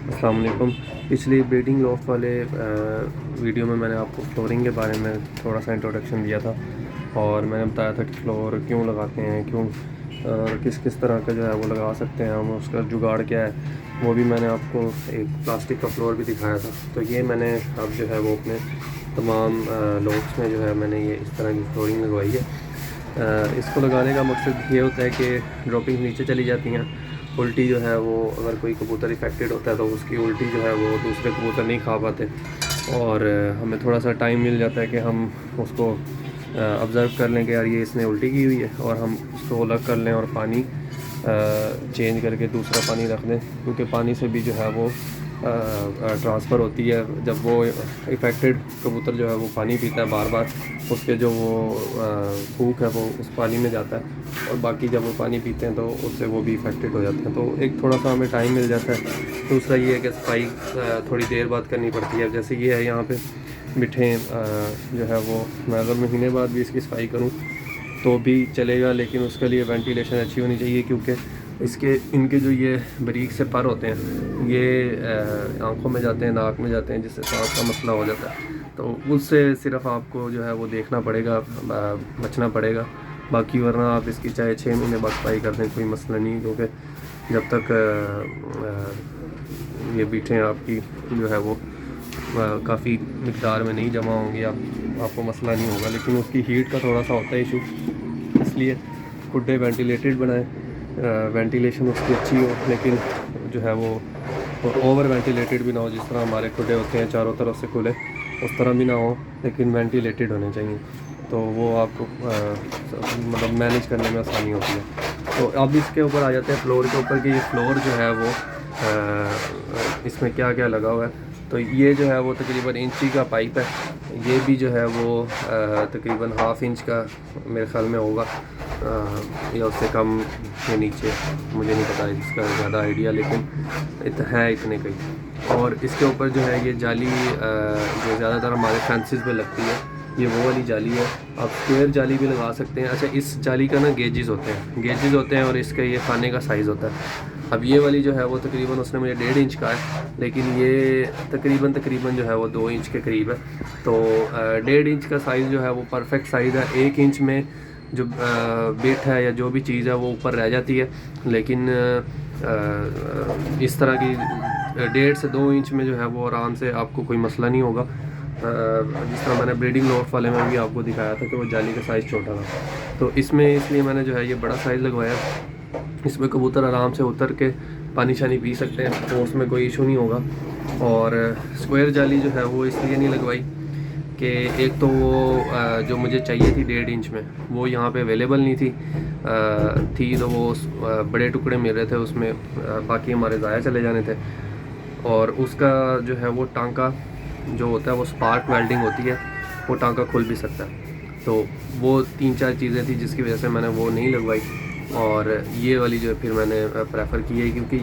अस्सलाम वालेकुम। पिछली ब्रीडिंग लॉफ्ट वाले वीडियो में मैंने आपको फ्लोरिंग के बारे में थोड़ा सा इंट्रोडक्शन दिया था और मैंने बताया था कि फ्लोर क्यों लगाते हैं, क्यों किस किस तरह का जो है वो लगा सकते हैं हम, उसका जुगाड़ क्या है, वो भी मैंने आपको एक प्लास्टिक का फ्लोर भी दिखाया था। तो ये मैंने अब जो है वो अपने तमाम लॉफ्ट्स में जो है मैंने ये इस तरह की फ्लोरिंग लगवाई है। इसको लगाने का मकसद ये होता है कि ड्रॉपिंग नीचे चली जाती हैं, उल्टी जो है वो अगर कोई कबूतर इफ़ेक्टेड होता है तो उसकी उल्टी जो है वो दूसरे कबूतर नहीं खा पाते और हमें थोड़ा सा टाइम मिल जाता है कि हम उसको ऑब्ज़र्व कर लें कि यार ये इसने उल्टी की हुई है और हम उसको अलग कर लें और पानी चेंज करके दूसरा पानी रख दें, क्योंकि पानी से भी जो है वो ट्रांसफ़र होती है। जब वो इफ़ेक्टेड कबूतर जो है वो पानी पीता है बार बार, उसके जो वो थूक है वो उस पानी में जाता है और बाकी जब वो पानी पीते हैं तो उससे वो भी इफ़ेक्टेड हो जाते हैं। तो एक थोड़ा सा हमें टाइम मिल जाता है। दूसरा ये है कि सफाई थोड़ी देर बाद करनी पड़ती है। जैसे ये है यहाँ पे मिठे जो है वो मैं अगर महीने बाद भी इसकी सफाई करूँ तो भी चलेगा, लेकिन उसके लिए वेंटिलेशन अच्छी होनी चाहिए, क्योंकि इनके जो ये बारीक से पर होते हैं ये आँखों में जाते हैं, नाक में जाते हैं, जिससे सांस का मसला हो जाता है। तो उससे सिर्फ आपको जो है वो देखना पड़ेगा, बचना पड़ेगा। बाकी वरना आप इसकी चाहे 6 महीने बाद सफाई कर दें कोई मसला नहीं, क्योंकि जब तक ये बीटें आपकी जो है वो काफ़ी मिक़दार में नहीं जमा होंगी आपको मसला नहीं होगा। लेकिन उसकी हीट का थोड़ा सा होता है इशू, इसलिए खुड्डे वेंटिलेटेड बनाएं, वेंटिलेशन उसकी अच्छी हो, लेकिन जो है वो ओवर वेंटिलेटेड भी ना हो। जिस तरह हमारे खुड्डे होते हैं चारों तरफ से खुले, उस तरह भी ना हो, लेकिन वेंटिलेटेड होने चाहिए। तो वो आपको मतलब मैनेज करने में आसानी होती है। तो अब इसके ऊपर आ जाते हैं फ्लोर के ऊपर कि ये फ्लोर जो है वो इसमें क्या क्या लगा हुआ है। तो ये जो है वो तकरीबन इंची का पाइप है, ये भी जो है वो तकरीबन ½ इंच का मेरे ख्याल में होगा या उससे कम के नीचे, मुझे नहीं पता इसका ज़्यादा आइडिया, लेकिन है इतने कई। और इसके ऊपर जो है ये जाली जो ज़्यादातर हमारे फेंसेस पे लगती है, ये वो वाली जाली है। आप स्क्वायर जाली भी लगा सकते हैं। अच्छा, इस जाली का ना गेजेस होते हैं और इसका ये खाने का साइज़ होता है। अब ये वाली जो है वो तकरीबन उसने मुझे 1.5 इंच का है, लेकिन ये तकरीबन जो है वो 2 इंच के करीब है। तो 1.5 इंच का साइज़ जो है वो परफेक्ट साइज़ है। 1 इंच में जो बिट है या जो भी चीज़ है वो ऊपर रह जाती है, लेकिन इस तरह की 1.5 से 2 इंच में जो है वो आराम से आपको कोई मसला नहीं होगा। जिस तरह मैंने ब्रीडिंग लॉफ्ट वाले में भी आपको दिखाया था कि वो जाली का साइज़ छोटा था, तो इसमें इसलिए मैंने जो है ये बड़ा साइज़ लगवाया। इसमें कबूतर आराम से उतर के पानी शानी पी सकते हैं, तो उसमें कोई इशू नहीं होगा। और स्क्वायर जाली जो है वो इसलिए नहीं लगवाई कि एक तो वो जो मुझे चाहिए थी 1.5 इंच में, वो यहाँ पे अवेलेबल नहीं थी तो वो बड़े टुकड़े मिल रहे थे उसमें, बाकी हमारे ज़ाया चले जाने थे। और उसका जो है वो टांका जो होता है वो स्पार्क वेल्डिंग होती है, वो टांका खुल भी सकता है। तो वो 3-4 चीज़ें थी जिसकी वजह से मैंने वो नहीं लगवाई। और ये वाली जो है फिर मैंने प्रेफर की है, क्योंकि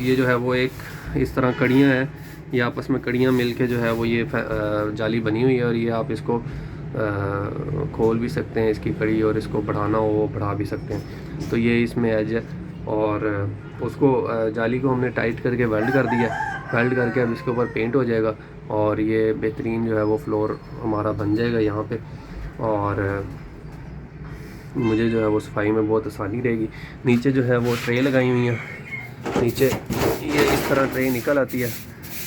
ये जो है वो एक इस तरह कड़ियाँ हैं, ये आपस में कड़ियाँ मिल के जो है वो ये जाली बनी हुई है, और ये आप इसको खोल भी सकते हैं इसकी कड़ी, और इसको बढ़ाना हो वो बढ़ा भी सकते हैं। तो ये इसमें एज है, और उसको जाली को हमने टाइट करके वेल्ड कर दिया। वेल्ड करके अब इसके ऊपर पेंट हो जाएगा और ये बेहतरीन जो है वो फ्लोर हमारा बन जाएगा यहाँ पे। और मुझे जो है वो सफाई में बहुत आसानी रहेगी। नीचे जो है वो ट्रे लगाई हुई हैं, नीचे ये इस तरह ट्रे निकल आती है,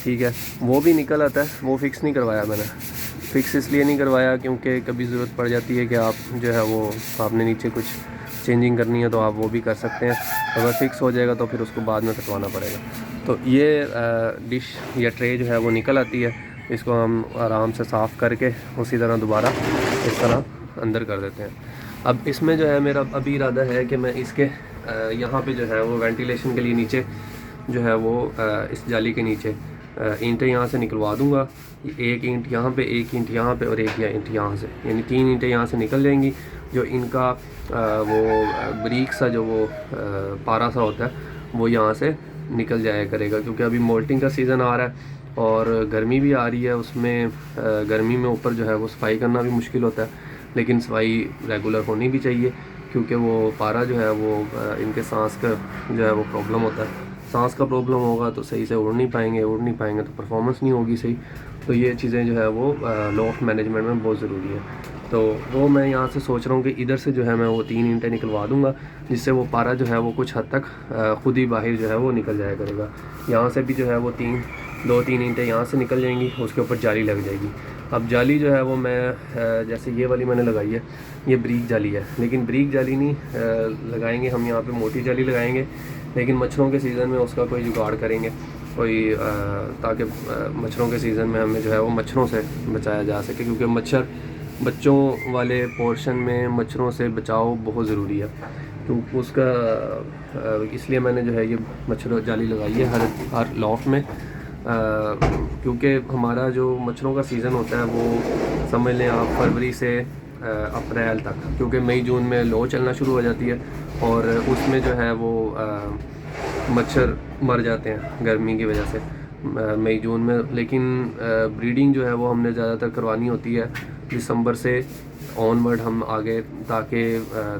ठीक है। वो भी निकल आता है, वो फिक्स नहीं करवाया मैंने। फिक्स इसलिए नहीं करवाया क्योंकि कभी ज़रूरत पड़ जाती है कि आप जो है वो आपने नीचे कुछ चेंजिंग करनी है तो आप वो भी कर सकते हैं। अगर फिक्स हो जाएगा तो फिर उसको बाद में कटवाना पड़ेगा। तो ये डिश या ट्रे जो है वो निकल आती है, इसको हम आराम से साफ़ करके उसी तरह दोबारा इस तरह अंदर कर देते हैं। अब इसमें जो है मेरा अभी इरादा है कि मैं इसके यहाँ पे जो है वो वेंटिलेशन के लिए नीचे जो है वो इस जाली के नीचे ईंटें यहाँ से निकलवा दूँगा। एक ईंट यहाँ पे, एक ईंट यहाँ पे और एक ईंट यहाँ से, यानी 3 ईंटें यहाँ से निकल जाएंगी। जो इनका वो बारीक सा जो वो पारा सा होता है वो यहाँ से निकल जाया करेगा, क्योंकि अभी मोल्टिंग का सीज़न आ रहा है और गर्मी भी आ रही है। उसमें गर्मी में ऊपर जो है वो सफाई करना भी मुश्किल होता है, लेकिन सफाई रेगुलर होनी भी चाहिए, क्योंकि वो पारा जो है वो इनके सांस का जो है वो प्रॉब्लम होता है, सांस का प्रॉब्लम होगा तो सही से उड़ नहीं पाएंगे तो परफॉर्मेंस नहीं होगी सही। तो ये चीज़ें जो है वो लॉफ्ट मैनेजमेंट में बहुत ज़रूरी है। तो वो मैं यहाँ से सोच रहा हूँ कि इधर से जो है मैं वो 3 ईंटें निकलवा दूँगा, जिससे वो पारा जो है वो कुछ हद तक ख़ुद ही बाहर जो है वो निकल जाया करेगा। यहाँ से भी जो है वो 2-3 ईंटें यहाँ से निकल जाएंगी, उसके ऊपर जाली लग जाएगी। अब जाली जो है वो मैं जैसे ये वाली मैंने लगाई है, ये ब्रीक जाली है, लेकिन ब्रीक जाली नहीं लगाएंगे हम, यहाँ पे मोटी जाली लगाएंगे। लेकिन मच्छरों के सीज़न में उसका कोई जुगाड़ करेंगे कोई, ताकि मच्छरों के सीज़न में हमें जो है वो मच्छरों से बचाया जा सके, क्योंकि मच्छर बच्चों वाले पोर्शन में मच्छरों से बचाव बहुत ज़रूरी है। तो उसका इसलिए मैंने जो है ये मच्छर जाली लगाई है हर लॉफ्ट में, क्योंकि हमारा जो मच्छरों का सीज़न होता है वो समझ लें आप फरवरी से अप्रैल तक, क्योंकि मई जून में लो चलना शुरू हो जाती है और उसमें जो है वो मच्छर मर जाते हैं गर्मी की वजह से मई जून में। लेकिन ब्रीडिंग जो है वो हमने ज़्यादातर करवानी होती है दिसंबर से ऑनवर्ड हम आगे, ताकि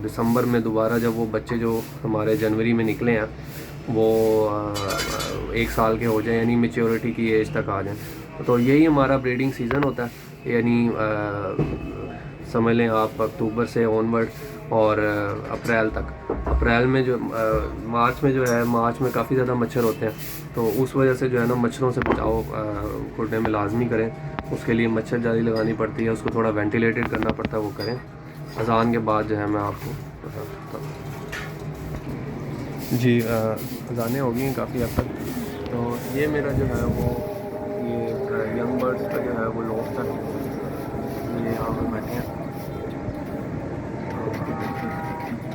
दिसंबर में दोबारा जब वो बच्चे जो हमारे जनवरी में निकले हैं वो 1 साल के हो जाएं, यानी मेच्योरिटी की एज तक आ जाएं। तो यही हमारा ब्रीडिंग सीज़न होता है, यानी समझ लें आप अक्टूबर से ऑनवर्ड और अप्रैल तक। अप्रैल में जो मार्च में जो है, मार्च में काफ़ी ज़्यादा मच्छर होते हैं, तो उस वजह से जो है ना मच्छरों से बचाव करने में लाजमी करें। उसके लिए मच्छर जाली लगानी पड़ती है, उसको थोड़ा वेंटिलेटेड करना पड़ता है, वो करें। अज़ान के बाद जो है मैं आपको बताता हूँ जी। अज़ानें हो गई हैं काफ़ी हद तक। तो ये मेरा जो है वो ये यंग बर्ड्स का जो है वो लॉफ्ट है, ये यहाँ पर बैठे हैं।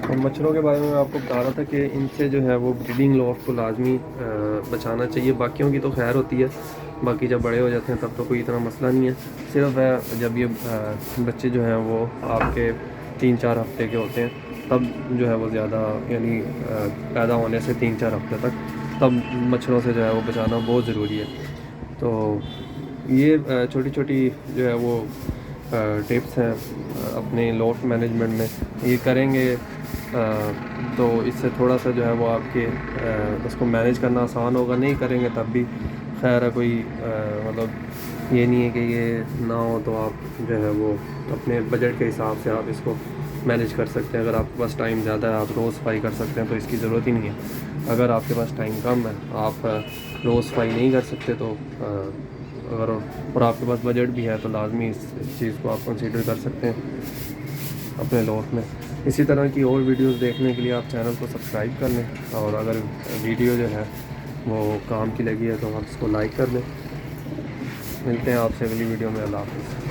और मच्छरों के बारे में मैं आपको बता रहा था कि इनसे जो है वो ब्रीडिंग लॉफ्ट को लाजमी बचाना चाहिए। बाकियों की तो खैर होती है, बाकी जब बड़े हो जाते हैं तब तो कोई इतना मसला नहीं है। सिर्फ जब ये बच्चे जो हैं वो आपके 3-4 हफ्ते के होते हैं तब जो है वो ज़्यादा, यानी पैदा होने से 3-4 हफ्ते तक, तब मच्छरों से जो है वो बचाना बहुत ज़रूरी है। तो ये छोटी छोटी जो है वो टिप्स हैं अपने लॉफ्ट मैनेजमेंट में, ये करेंगे तो इससे थोड़ा सा जो है वो आपके उसको मैनेज करना आसान होगा। नहीं करेंगे तब भी खैर है, कोई मतलब ये नहीं है कि ये ना हो, तो आप जो है वो अपने बजट के हिसाब से आप इसको मैनेज कर सकते हैं। अगर आपके पास टाइम ज़्यादा है आप रोज़ सफाई कर सकते हैं, तो इसकी ज़रूरत ही नहीं है। अगर आपके पास टाइम कम है, आप रोज़ सफाई नहीं कर सकते, तो अगर और आपके पास बजट भी है तो लाजमी इस चीज़ को आप कंसीडर कर सकते हैं अपने लॉफ्ट में। इसी तरह की और वीडियोस देखने के लिए आप चैनल को सब्सक्राइब कर लें, और अगर वीडियो जो है वो काम की लगी है तो आप इसको लाइक कर लें। मिलते हैं आपसे अगली वीडियो में। अल्लाह हाफ़िज़।